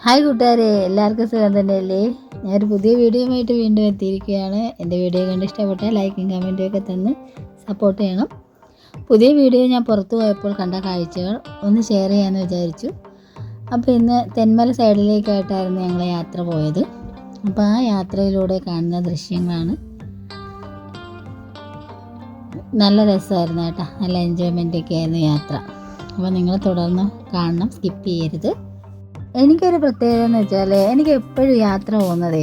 Hi കൂട്ടുകാരെ, എല്ലാവർക്കും സുഖം തന്നെയല്ലേ? ഞാനൊരു പുതിയ വീഡിയോയുമായിട്ട് വീണ്ടും എത്തിയിരിക്കുകയാണ്. എൻ്റെ വീഡിയോ കണ്ട് ഇഷ്ടപ്പെട്ടാൽ ലൈക്കും കമൻറ്റും ഒക്കെ തന്ന് സപ്പോർട്ട് ചെയ്യണം. പുതിയ വീഡിയോ ഞാൻ പുറത്തു പോയപ്പോൾ കണ്ട കാഴ്ചകൾ ഒന്ന് ഷെയർ ചെയ്യാമെന്ന് വിചാരിച്ചു. അപ്പോൾ ഇന്ന് തെന്മല സൈഡിലേക്കായിട്ടായിരുന്നു ഞങ്ങൾ യാത്ര പോയത്. അപ്പോൾ ആ യാത്രയിലൂടെ കാണുന്ന ദൃശ്യങ്ങളാണ്. നല്ല രസമായിരുന്നു കേട്ടോ, നല്ല എൻജോയ്മെൻ്റൊക്കെ ആയിരുന്നു യാത്ര. അപ്പോൾ നിങ്ങൾ തുടർന്ന് കാണണം, സ്കിപ്പ് ചെയ്യരുത്. എനിക്കൊരു പ്രത്യേകത എന്ന് വെച്ചാൽ എനിക്ക് എപ്പോഴും യാത്ര പോകുന്നതേ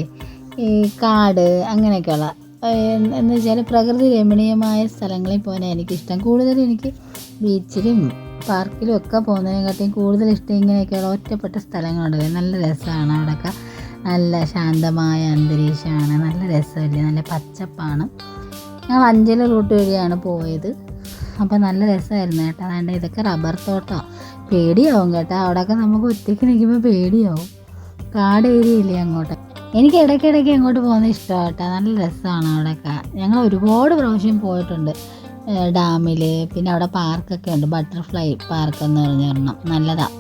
ഈ കാട് അങ്ങനെയൊക്കെയുള്ള എന്ന് വെച്ചാൽ പ്രകൃതി രമണീയമായ സ്ഥലങ്ങളിൽ പോകാൻ എനിക്കിഷ്ടം. കൂടുതലും എനിക്ക് ബീച്ചിലും പാർക്കിലും ഒക്കെ പോകുന്നതിനെക്കാട്ടിയും കൂടുതൽ ഇഷ്ടം ഇങ്ങനെയൊക്കെയുള്ള ഒറ്റപ്പെട്ട സ്ഥലങ്ങളുണ്ടല്ലോ. നല്ല രസമാണ് അവിടെയൊക്കെ, നല്ല ശാന്തമായ അന്തരീക്ഷമാണ്, നല്ല രസമില്ലേ, നല്ല പച്ചപ്പാണ്. ഞങ്ങൾ അഞ്ചൽ റൂട്ട് വഴിയാണ് പോയത്. അപ്പോൾ നല്ല രസമായിരുന്നു കേട്ടോ. അതുകൊണ്ട് ഇതൊക്കെ റബ്ബർ തോട്ടം, പേടിയാവും കേട്ടോ. അവിടെയൊക്കെ നമുക്ക് ഒറ്റയ്ക്ക് നിൽക്കുമ്പോൾ പേടിയാവും, കാട് ഏരിയയില്ലേ അങ്ങോട്ട്. എനിക്ക് ഇടയ്ക്കിടയ്ക്ക് അങ്ങോട്ട് പോകുന്നത് ഇഷ്ടമാണ് കേട്ടോ, നല്ല രസമാണ് അവിടെയൊക്കെ. ഞങ്ങൾ ഒരുപാട് പ്രാവശ്യം പോയിട്ടുണ്ട് ഡാമിൽ. പിന്നെ അവിടെ പാർക്കൊക്കെ ഉണ്ട്, ബട്ടർഫ്ലൈ പാർക്ക് എന്ന് പറഞ്ഞൊരെണ്ണം, നല്ലതാണ്.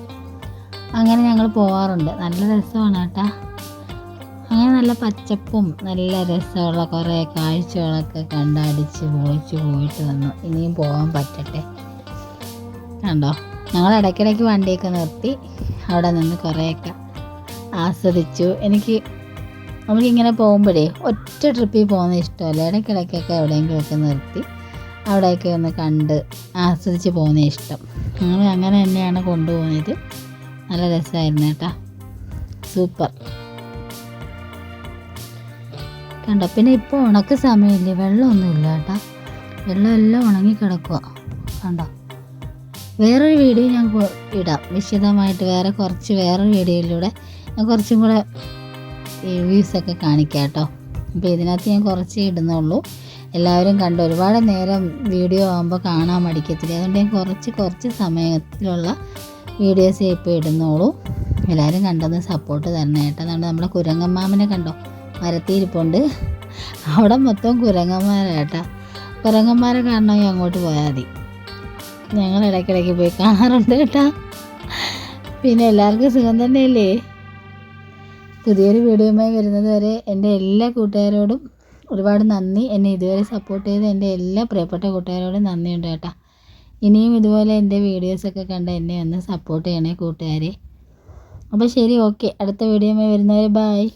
അങ്ങനെ ഞങ്ങൾ പോകാറുണ്ട്, നല്ല രസമാണ് കേട്ടോ. അങ്ങനെ നല്ല പച്ചപ്പും നല്ല രസമുള്ള കുറേ കാഴ്ചകളൊക്കെ കണ്ടടിച്ച് പൊളിച്ച് പോയിട്ട് വന്നു. ഇനിയും പോകാൻ പറ്റട്ടെ. കണ്ടോ, ഞങ്ങൾ ഇടയ്ക്കിടയ്ക്ക് വണ്ടിയൊക്കെ നിർത്തി അവിടെ നിന്ന് കുറേയൊക്കെ ആസ്വദിച്ചു. നമുക്കിങ്ങനെ പോകുമ്പോഴേ ഒറ്റ ട്രിപ്പിൽ പോകുന്നത് ഇഷ്ടമല്ല. ഇടയ്ക്കിടയ്ക്കൊക്കെ എവിടെയെങ്കിലുമൊക്കെ നിർത്തി അവിടെയൊക്കെ ഒന്ന് കണ്ട് ആസ്വദിച്ച് പോകുന്നത് ഇഷ്ടം. അങ്ങനെ തന്നെയാണ് കൊണ്ടുപോകുന്നത്. നല്ല രസമായിരുന്നു കേട്ടോ, സൂപ്പർ. കണ്ടോ, പിന്നെ ഇപ്പോൾ ഉണക്ക് സമയമില്ലേ, വെള്ളമൊന്നുമില്ല കേട്ടോ, വെള്ളമെല്ലാം ഉണങ്ങിക്കിടക്കുക. കണ്ടോ, വേറൊരു വീഡിയോ ഞാൻ ഇടാം വിശദമായിട്ട്, വേറൊരു വീഡിയോയിലൂടെ ഞാൻ കുറച്ചും കൂടെ വ്യൂസൊക്കെ കാണിക്കാം കേട്ടോ. അപ്പോൾ ഇതിനകത്ത് ഞാൻ കുറച്ച് ഇടുന്നുള്ളൂ. എല്ലാവരും കണ്ടു, ഒരുപാട് നേരം വീഡിയോ ആകുമ്പോൾ കാണാൻ മടിക്കത്തില്ല. അതുകൊണ്ട് ഞാൻ കുറച്ച് സമയത്തിലുള്ള വീഡിയോസേ ഇപ്പോൾ ഇടുന്നുള്ളൂ. എല്ലാവരും കണ്ടൊന്ന് സപ്പോർട്ട് തരണം കേട്ടോ. അതുകൊണ്ട് നമ്മുടെ കുരങ്ങമ്മാമനെ കണ്ടോ, മരത്തിരിപ്പുണ്ട്. അവിടെ മൊത്തം കുരങ്ങന്മാരാട്ടോ. കുരങ്ങന്മാരെ കാണണമെങ്കിൽ അങ്ങോട്ട് പോയാൽ മതി. ഞങ്ങൾ ഇടയ്ക്കിടയ്ക്ക് പോയി കാണാറുണ്ട് കേട്ടോ. പിന്നെ എല്ലാവർക്കും സുഖം തന്നെയല്ലേ? പുതിയൊരു വീഡിയോയുമായി വരുന്നത് വരെ എൻ്റെ എല്ലാ കൂട്ടുകാരോടും ഒരുപാട് നന്ദി. എന്നെ ഇതുവരെ സപ്പോർട്ട് ചെയ്ത എൻ്റെ എല്ലാ പ്രിയപ്പെട്ട കൂട്ടുകാരോടും നന്ദിയുണ്ട് കേട്ടോ. ഇനിയും ഇതുപോലെ എൻ്റെ വീഡിയോസൊക്കെ കണ്ട് എന്നെ ഒന്ന് സപ്പോർട്ട് ചെയ്യണേ കൂട്ടുകാരെ. അപ്പോൾ ശരി, ഓക്കെ. അടുത്ത വീഡിയോയുമായി വരുന്നവരെ ബായ്.